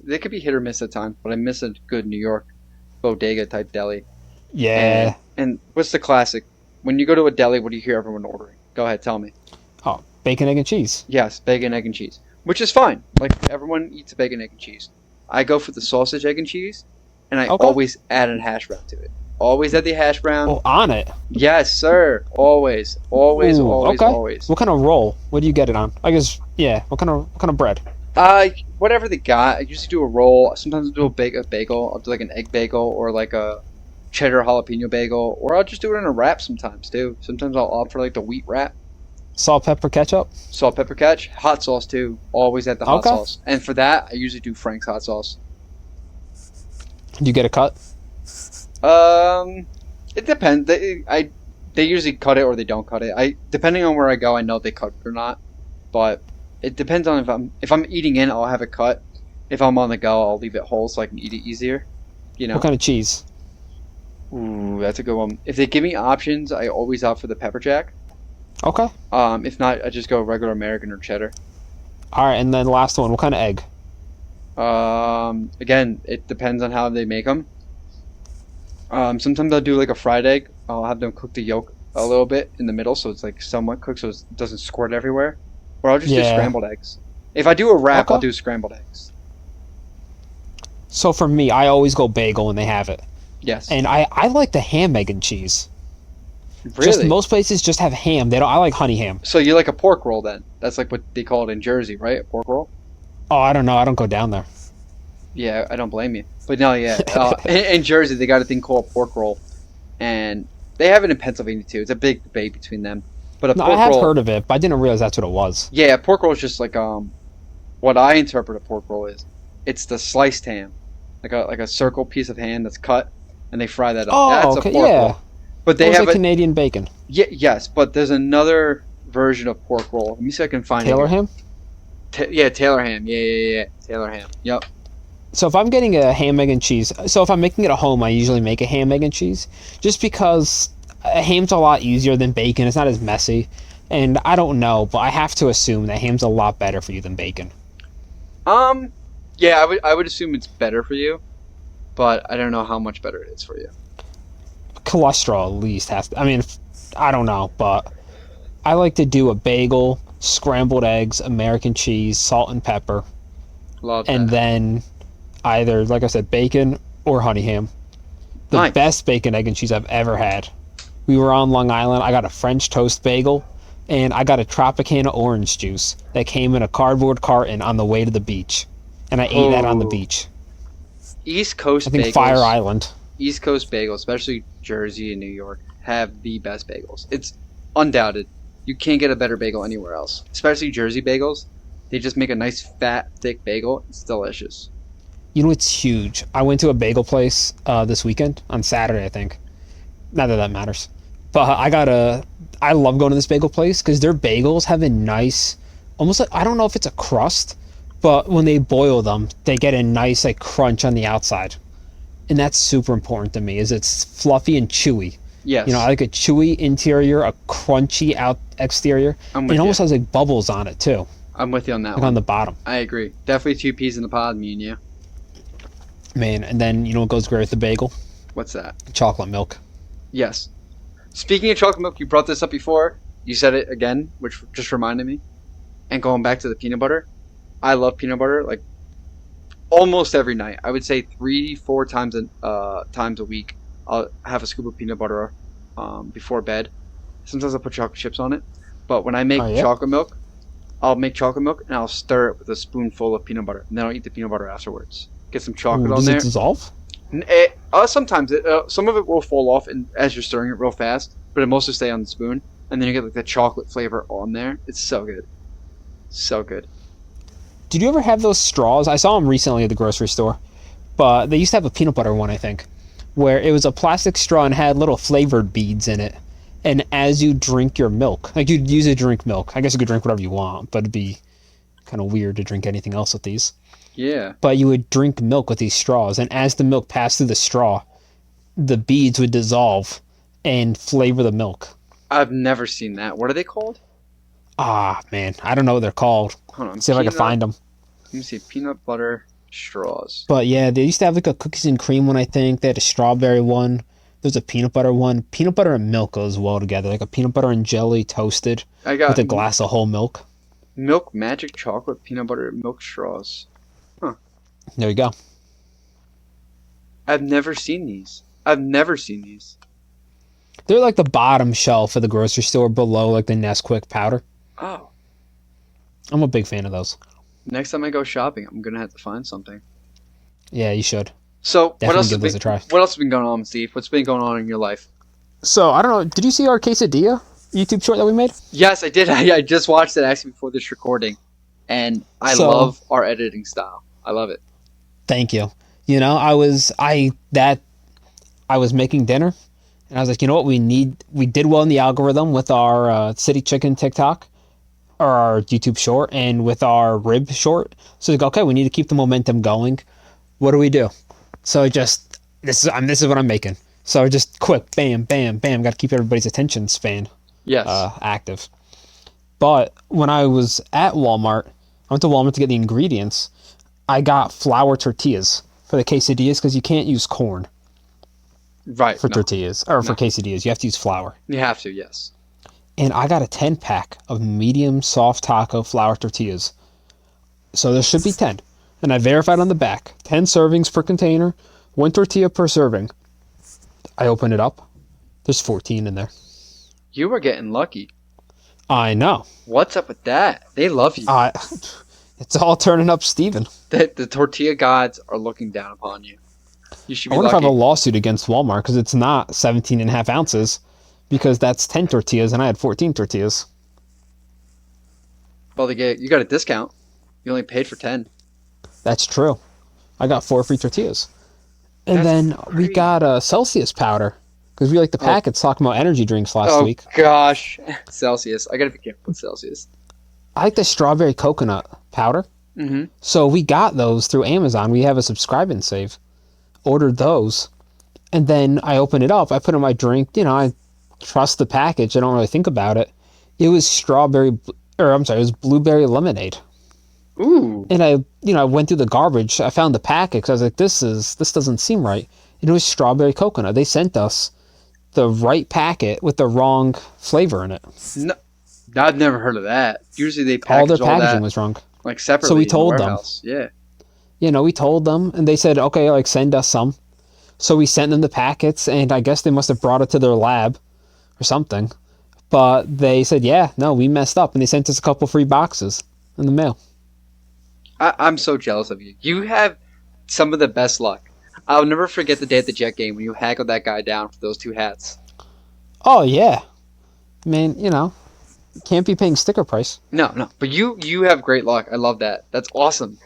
They could be hit or miss at times, but I miss a good New York bodega type deli. Yeah. And what's the classic? When you go to a deli, what do you hear everyone ordering? Go ahead, tell me. Oh, bacon, egg, and cheese. Yes, bacon, egg, and cheese. Which is fine. Like, everyone eats a bacon, egg, and cheese. I go for the sausage, egg, and cheese, and I Okay. always add a hash brown to it. Always add the hash brown. Oh, on it. Yes, sir. Always, always, Ooh, always, okay. always. What kind of roll? What do you get it on? I guess, yeah. What kind of bread? Whatever they got. I usually do a roll. Sometimes I'll do a bagel. I'll do like an egg bagel or like a cheddar jalapeno bagel, or I'll just do it in a wrap sometimes too. Sometimes I'll opt for like the wheat wrap. Salt, pepper, ketchup? Salt, pepper, catch, hot sauce too. Always add the hot Okay. sauce. And for that, I usually do Frank's hot sauce. Do you get a cut? It depends. They usually cut it or they don't cut it. Depending on where I go, I know they cut it or not. But it depends on if I'm eating in, I'll have it cut. If I'm on the go, I'll leave it whole so I can eat it easier. You know. What kind of cheese? Ooh, that's a good one. If they give me options, I always opt for the pepper jack. Okay. If not, I just go regular American or cheddar. All right, and then last one. What kind of egg? Again, it depends on how they make them. Sometimes I'll do like a fried egg. I'll have them cook the yolk a little bit in the middle, so it's like somewhat cooked, so it doesn't squirt everywhere. Or I'll just do scrambled eggs. If I do a wrap, Okay. I'll do scrambled eggs. So for me, I always go bagel when they have it. Yes. And I like the ham, egg, and cheese. Really? Just most places just have ham. They don't. I like honey ham. So you like a pork roll then? That's like what they call it in Jersey, right? A pork roll? Oh, I don't know. I don't go down there. Yeah, I don't blame you. But no, yeah. In Jersey, they got a thing called pork roll. And they have it in Pennsylvania too. It's a big debate between them. But a No, pork I have roll, heard of it, but I didn't realize that's what it was. yeah, a pork roll is just like what I interpret a pork roll is. It's the sliced ham, like a circle piece of ham that's cut, and they fry that up. Oh, That's okay, a pork yeah. roll. But they It was have like a Canadian bacon. yes, but there's another version of pork roll. Let me see if I can find Taylor it. ham? Yeah, Taylor ham. Yeah. Taylor ham. Yep. So if I'm getting a ham, egg, and cheese, so if I'm making it at home, I usually make a ham, egg, and cheese, just because a ham's a lot easier than bacon. It's not as messy, and I don't know, but I have to assume that ham's a lot better for you than bacon. Yeah, I would assume it's better for you, but I don't know how much better it is for you. Cholesterol at least has to. I mean, I don't know, but I like to do a bagel, scrambled eggs, American cheese, salt and pepper, Love and that. then either, like I said, bacon or honey ham. The Nice. best bacon, egg, and cheese I've ever had. We were on Long Island. I got a French toast bagel, and I got a Tropicana orange juice that came in a cardboard carton on the way to the beach. And I ate that on the Oh. beach. East Coast I think bagels. Fire Island. East Coast bagels, especially Jersey and New York, have the best bagels. It's undoubted. You can't get a better bagel anywhere else. Especially Jersey bagels. They just make a nice, fat, thick bagel. It's delicious. You know, it's huge. I went to a bagel place this weekend, on Saturday, I think. Not that that matters. But I love going to this bagel place because their bagels have a nice, almost like, I don't know if it's a crust, but when they boil them, they get a nice like crunch on the outside. And that's super important to me, is it's fluffy and chewy. Yes. You know, I like a chewy interior, a crunchy out exterior. I'm And with it almost you. has like bubbles on it too, I'm with you on that like one. on the bottom. I agree. Definitely two peas in the pod, me and you. Man, and then you know what goes great with the bagel? What's that? Chocolate milk. Yes. Speaking of chocolate milk, you brought this up before. You said it again, which just reminded me. And going back to the peanut butter, I love peanut butter like almost every night. I would say 3-4 times a week. I'll have a scoop of peanut butter before bed. Sometimes I'll put chocolate chips on it. But when I make Oh, yeah? chocolate milk, I'll make chocolate milk and I'll stir it with a spoonful of peanut butter. And then I'll eat the peanut butter afterwards. Get some chocolate Ooh, on does there. it dissolve? Sometimes some of it will fall off as you're stirring it real fast, but it mostly stay on the spoon, and then you get like the chocolate flavor on there. It's so good, so good. Did you ever have those straws? I saw them recently at the grocery store, but they used to have a peanut butter one, I think, where it was a plastic straw and had little flavored beads in it. And as you drink your milk, like you'd use it to drink milk. I guess you could drink whatever you want, but it'd be kind of weird to drink anything else with these. Yeah, But you would drink milk with these straws, and as the milk passed through the straw, the beads would dissolve and flavor the milk. I've never seen that. What are they called? Ah, man, I don't know what they're called. Hold on. See if I can find them. Let me see. Peanut butter straws. But yeah, they used to have like a cookies and cream one, I think. They had a strawberry one. There's a peanut butter one. Peanut butter and milk goes well together. Like a peanut butter and jelly toasted I got with a glass of whole milk. milk magic chocolate peanut butter milk straws. There you go. I've never seen these. I've never seen these. They're like the bottom shelf of the grocery store below like the Nesquik powder. Oh, I'm a big fan of those. next time I go shopping, I'm gonna have to find something. Yeah, you should. So Definitely give those a try. what else has been going on, Steve? What's been going on in your life? So, I don't know. Did you see our quesadilla YouTube short that we made? Yes, I did. I just watched it actually before this recording, and I So, love our editing style. I love it. thank you. You know, I was making dinner, and I was like, you know what, we did well in the algorithm with our city chicken TikTok or our YouTube short and with our rib short. So we go, okay, we need to keep the momentum going. What do we do? So this is what I'm making. So just quick, bam, bam, bam. Got to keep everybody's attention span Yes. active. But when I was at Walmart, I went to Walmart to get the ingredients. I got flour tortillas for the quesadillas because you can't use corn Right. for No. tortillas or for No. quesadillas. You have to use flour. You have to. Yes. And I got a 10-pack of medium soft taco flour tortillas. So there should be 10. And I verified on the back 10 servings per container, 1 tortilla per serving. I open it up. There's 14 in there. You were getting lucky. I know. What's up with that? They love you. It's all turning up Steven. The tortilla gods are looking down upon you. You should I be wonder if I have lucky. a lawsuit against Walmart because it's not 17 and a half ounces because that's 10 tortillas and I had 14 tortillas. Well, you got a discount. You only paid for 10. That's true. I got 4 free tortillas. And That's then we great. got Celsius powder because we like the packets talking about energy drinks last week. Gosh. Celsius. I gotta be careful with Celsius. I like the strawberry coconut powder. Mm-hmm. So we got those through Amazon. We have a subscribe and save. Ordered those. And then I open it up. I put in my drink. You know, I trust the package. I don't really think about it. It was it was blueberry lemonade. Ooh. And I went through the garbage. I found the packet because I was like, this doesn't seem right. And it was strawberry coconut. They sent us the right packet with the wrong flavor in it. No, I've never heard of that. Usually they All package their all packaging that was wrong. like separately. So we in the told them. warehouse. Yeah. You know, we told them, and they said, okay, like send us some. So we sent them the packets, and I guess they must have brought it to their lab or something. But they said, yeah, no, we messed up, and they sent us a couple free boxes in the mail. I'm so jealous of you. You have some of the best luck. I'll never forget the day at the Jet game when you haggled that guy down for those 2 hats. Oh, yeah. Man, you know, can't be paying sticker price. No. But you have great luck. I love that. That's awesome.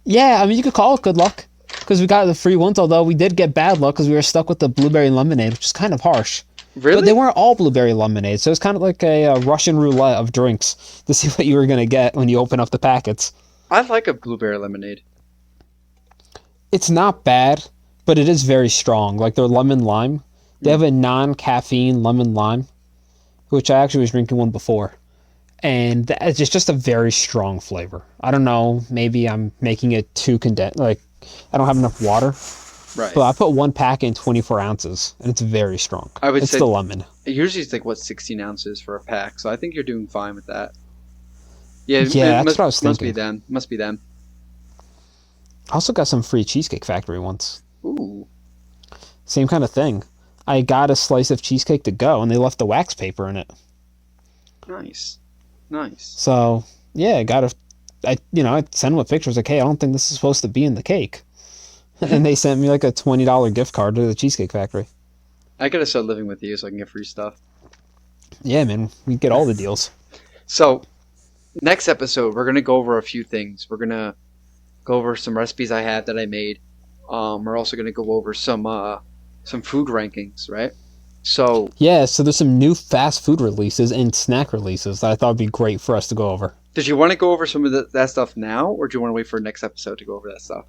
Yeah, I mean, you could call it good luck because we got the free ones, although we did get bad luck because we were stuck with the blueberry lemonade, which is kind of harsh. Really? But they weren't all blueberry lemonade, so it's kind of like a Russian roulette of drinks to see what you were going to get when you open up the packets. I like a blueberry lemonade. It's not bad, but it is very strong. Like their lemon lime. They have a non-caffeine lemon lime, which I actually was drinking one before. And it's just a very strong flavor. I don't know, maybe I'm making it too condensed. Like, I don't have enough water. Right. But I put one pack in 24 ounces, and it's very strong. I would it's say the lemon. Usually it's like, 16 ounces for a pack. So I think you're doing fine with that. Yeah, Yeah, that's what I was Must be thinking. them. I also got some free Cheesecake Factory once. Ooh. Same kind of thing. I got a slice of cheesecake to go, and they left the wax paper in it. Nice. So, yeah, I sent them a picture. I was like, hey, I don't think this is supposed to be in the cake. And they sent me like a $20 gift card to the Cheesecake Factory. I gotta start living with you so I can get free stuff. Yeah, man, we get all the deals. So, next episode, we're gonna go over a few things. We're gonna go over some recipes I have that I made. We're also gonna go over some food rankings, right? So Yeah, so there's some new fast food releases and snack releases that I thought would be great for us to go over. did you want to go over some of that stuff now, or do you want to wait for next episode to go over that stuff?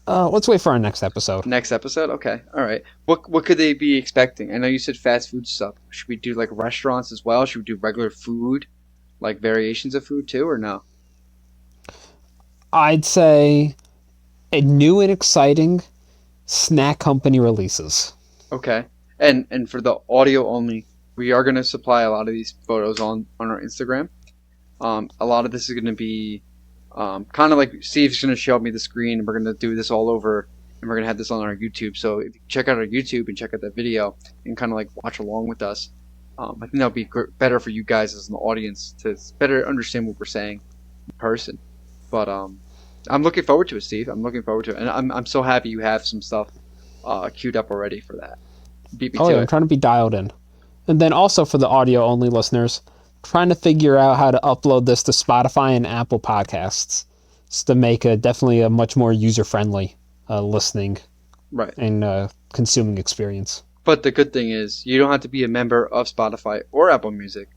Let's wait for our next episode. Next episode? Okay. All right. What could they be expecting? I know you said fast food stuff. Should we do like restaurants as well? Should we do regular food? Like variations of food too, or no? I'd say a new and exciting snack company releases. Okay. And for the audio only, we are going to supply a lot of these photos on our Instagram. A lot of this is going to be kind of like Steve's going to show me the screen. And we're going to do this all over and we're gonna have this on our YouTube. So if you check out our YouTube and check out that video and kind of like watch along with us, I think that'll be better for you guys as an audience to better understand what we're saying in person. But I'm looking forward to it, Steve. I'm looking forward to it, and I'm so happy you have some stuff queued up already for that. Beat me Oh to yeah, I'm it. trying to be dialed in. And then also for the audio only listeners, trying to figure out how to upload this to Spotify and Apple Podcasts to make definitely a much more user friendly listening Right. and consuming experience. But the good thing is you don't have to be a member of Spotify or Apple Music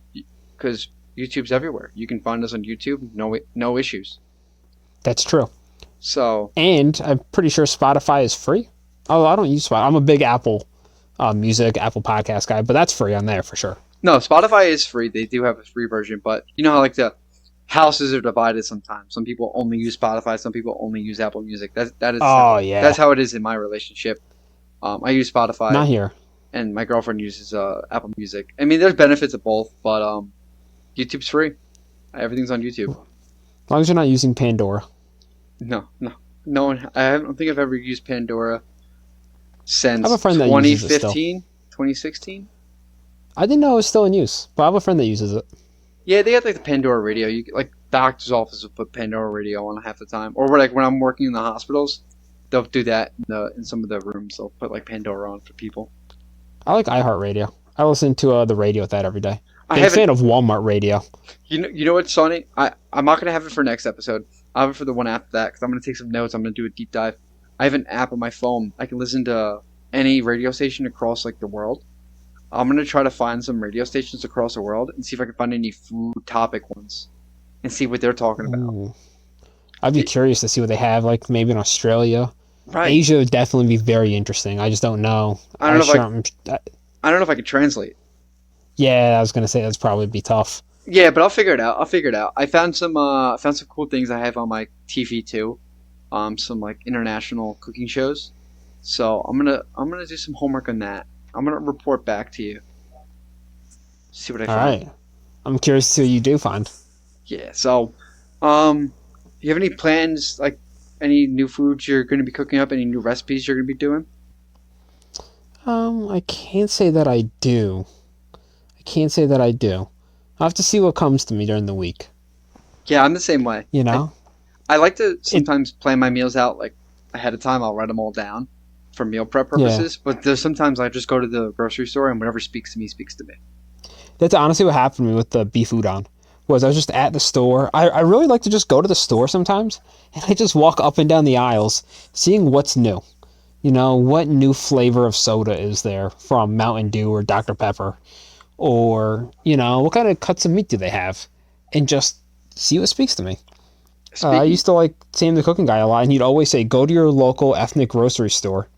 because YouTube's everywhere. You can find us on YouTube, no issues. That's true. So And I'm pretty sure Spotify is free. Oh, I don't use Spotify. I'm a big Apple Music, Apple Podcast guy, but that's free on there for sure. no, Spotify is free. They do have a free version, but you know how like the houses are divided sometimes. Some people only use Spotify, some people only use Apple Music. That is Oh, yeah. that's how it is in my relationship. I use Spotify, Not here. and my girlfriend uses Apple Music. I mean, there's benefits of both, but YouTube's free. Everything's on YouTube. As long as you're not using Pandora. No one. I don't think I've ever used Pandora since I have a friend that uses it still. 2015, 2016. I didn't know it was still in use, but I have a friend that uses it. Yeah, they had like the Pandora radio. Like doctor's office will put Pandora radio on half the time, or like when I'm working in the hospitals, they'll do that in some of the rooms. They'll put like Pandora on for people. I like iHeartRadio. I listen to the radio with that every day. I Big haven't. fan of Walmart Radio. You know what's funny? I'm not gonna have it for next episode. I'll have it for the one after that because I'm gonna take some notes. I'm gonna do a deep dive. I have an app on my phone. I can listen to any radio station across like the world. I'm gonna try to find some radio stations across the world and see if I can find any food topic ones and see what they're talking about. Ooh. I'd be curious to see what they have, like maybe in Australia. Right. Asia would definitely be very interesting. I just don't know. I don't know if I can translate. Yeah, I was gonna say that's probably be tough. Yeah, but I'll figure it out. I found some cool things I have on my TV too. Some like international cooking shows. So I'm gonna do some homework on that. I'm gonna report back to you. See what I All find. right, I'm curious to see what you do find. Yeah. So, do you have any plans? Like any new foods you're going to be cooking up? Any new recipes you're going to be doing? I can't say that I do. I'll have to see what comes to me during the week. Yeah, I'm the same way. You know? I like to sometimes plan my meals out like ahead of time. I'll write them all down for meal prep purposes. But there's sometimes I just go to the grocery store and whatever speaks to me speaks to me. That's honestly what happened to me with the beef udon. Was I was just at the store. I really like to just go to the store sometimes, and I just walk up and down the aisles, seeing what's new. You know, what new flavor of soda is there from Mountain Dew or Dr. Pepper? Or, you know, what kind of cuts of meat do they have? And just see what speaks to me. I used to like Sam the Cooking Guy a lot, and he'd always say, go to your local ethnic grocery store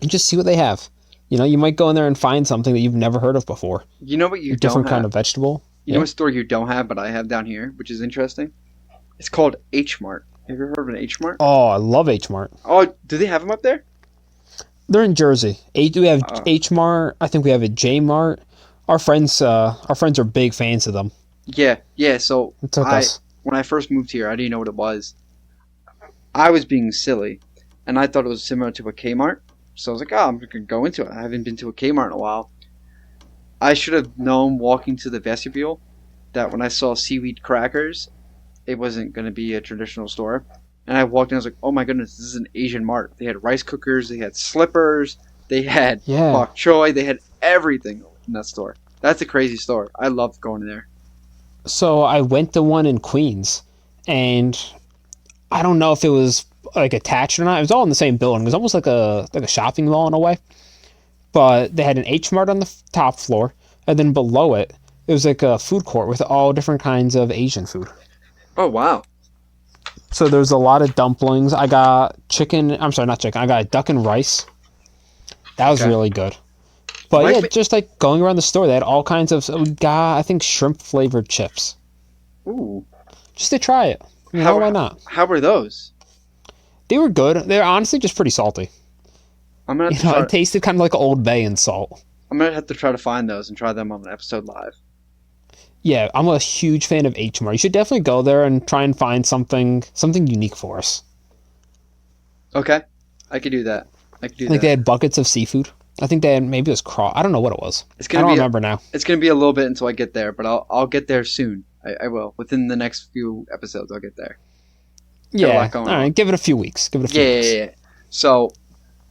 and just see what they have. You know, you might go in there and find something that you've never heard of before. You know what you a don't different have? kind of vegetable. You know what store you don't have, but I have down here, which is interesting? It's called H Mart. Have you ever heard of an H Mart? Oh, I love H Mart. Oh, do they have them up there? They're in Jersey. We have H Mart. I think we have a J Mart. Our friends are big fans of them. Yeah. So It took us. when I first moved here, I didn't know what it was. I was being silly, and I thought it was similar to a Kmart. So I was like, I'm going to go into it. I haven't been to a Kmart in a while. I should have known walking to the vestibule that when I saw seaweed crackers, it wasn't going to be a traditional store. And I walked in, I was like, oh my goodness, this is an Asian mart. They had rice cookers, they had slippers, they had bok choy, they had everything in that store. That's a crazy store. I loved going there. So I went to one in Queens, and I don't know if it was like attached or not. It was all in the same building. It was almost like a shopping mall in a way. But they had an H Mart on the top floor, and then below it, it was like a food court with all different kinds of Asian food. Oh, wow. So there's a lot of dumplings. I got I got duck and rice. That was really good. But just like going around the store, they had all kinds of, we got, I think, shrimp flavored chips. Ooh. Just to try it. Why not? How were those? They were good. They're honestly just pretty salty. I'm gonna have to it tasted kind of like Old Bay and salt. I'm gonna have to try to find those and try them on an episode live. Yeah, I'm a huge fan of H Mart. You should definitely go there and try and find something unique for us. Okay. I could do that. I could do I think that. they had buckets of seafood. I think they had, maybe it was craw. I don't know what it was. It's I gonna don't be remember now. it's gonna be a little bit until I get there, but I'll get there soon. I will within the next few episodes. I'll get there. Got a lot Yeah. going All on. right. Give it a few weeks. Give it a few Yeah, weeks. yeah, yeah. So,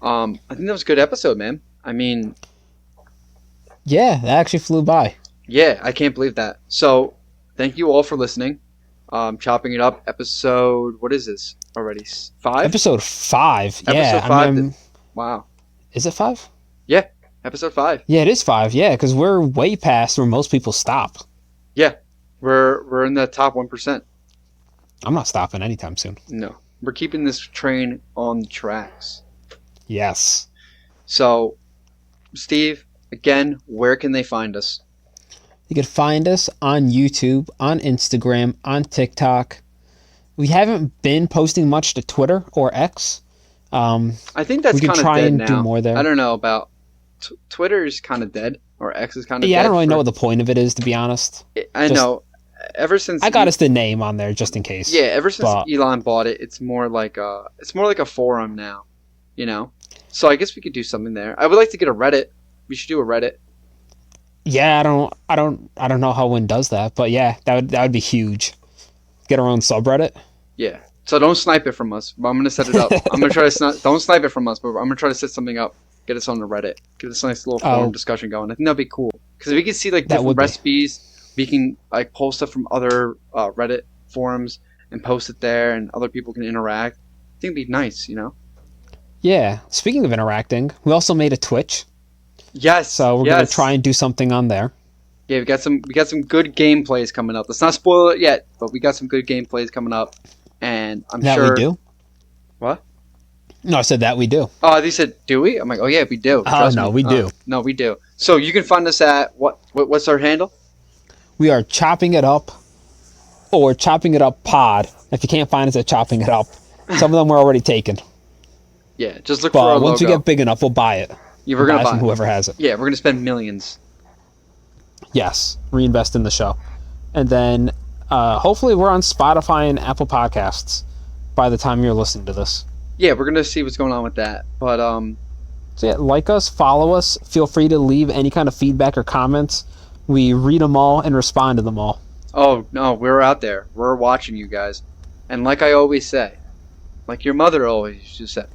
I think that was a good episode, man. I mean, Yeah, that actually flew by. yeah, I can't believe that. So, thank you all for listening. Chopping It Up, episode, what is this already? 5? Episode 5. Yeah. Episode 5. I mean, Wow. is it 5? Yeah, episode 5. Yeah, it is 5. Yeah, because we're way past where most people stop. Yeah, we're in the top 1%. I'm not stopping anytime soon. No, we're keeping this train on the tracks. Yes. So, Steve, again, where can they find us? You can find us on YouTube, on Instagram, on TikTok. We haven't been posting much to Twitter or X. I think that's We can kind of try dead and now. do more there. I don't know about Twitter is kind of dead, or X is kind of dead. Yeah, I don't really know what the point of it is, to be honest. I just- know. Ever since I got us the name on there just in case. Yeah, ever since but- Elon bought it, it's more like a forum now, you know. So I guess we could do something there. I would like to get a Reddit. We should do a Reddit. Yeah, I don't know how one does that, but yeah, that would be huge. Get our own subreddit. Yeah. So don't snipe it from us. I'm gonna set it up. I'm gonna try to don't snipe it from us, but I'm gonna try to set something up. Get us on the Reddit. Get this nice little forum discussion going. I think that'd be cool because we can see like That different would be. recipes. We can like pull stuff from other Reddit forums and post it there, and other people can interact. I think it'd be nice, you know. Yeah. Speaking of interacting, we also made a Twitch, Yes. so we're gonna try and do something on there. Yeah, we got some good gameplays coming up. Let's not spoil it yet, but we got some good gameplays coming up, and I'm That sure. we do. What? No, I said that we do. Oh, they said, do we? I'm like, oh yeah, we do. Oh, Trust no, me. we do. No, we do. So you can find us at what's our handle? We are Chopping It Up, or Chopping It Up Pod. If you can't find us at Chopping It Up, some of them were already taken. Yeah, just look for our But once we logo. get big enough, we'll buy it. Yeah, we're gonna it buy from it. whoever has it. Yeah, we're gonna spend millions. Yes, reinvest in the show, and then hopefully we're on Spotify and Apple Podcasts by the time you're listening to this. Yeah, we're gonna see what's going on with that. But So yeah, like us, follow us. Feel free to leave any kind of feedback or comments. We read them all and respond to them all. oh no, we're out there. We're watching you guys. And like I always say, like your mother always used to say,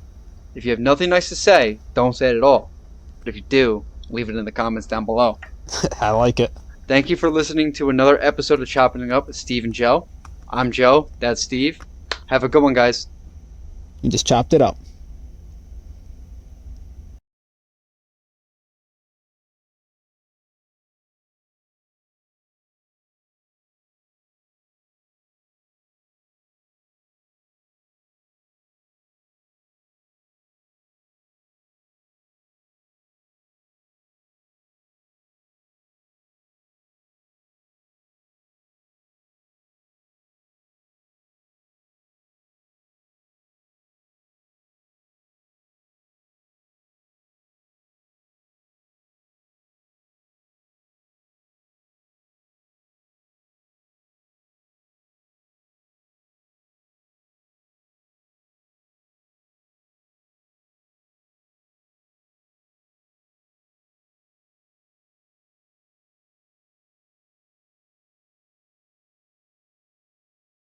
if you have nothing nice to say, don't say it at all. But if you do, leave it in the comments down below. I like it. Thank you for listening to another episode of Chopping It Up with Steve and Joe. I'm Joe. That's Steve. Have a good one, guys. You just chopped it up.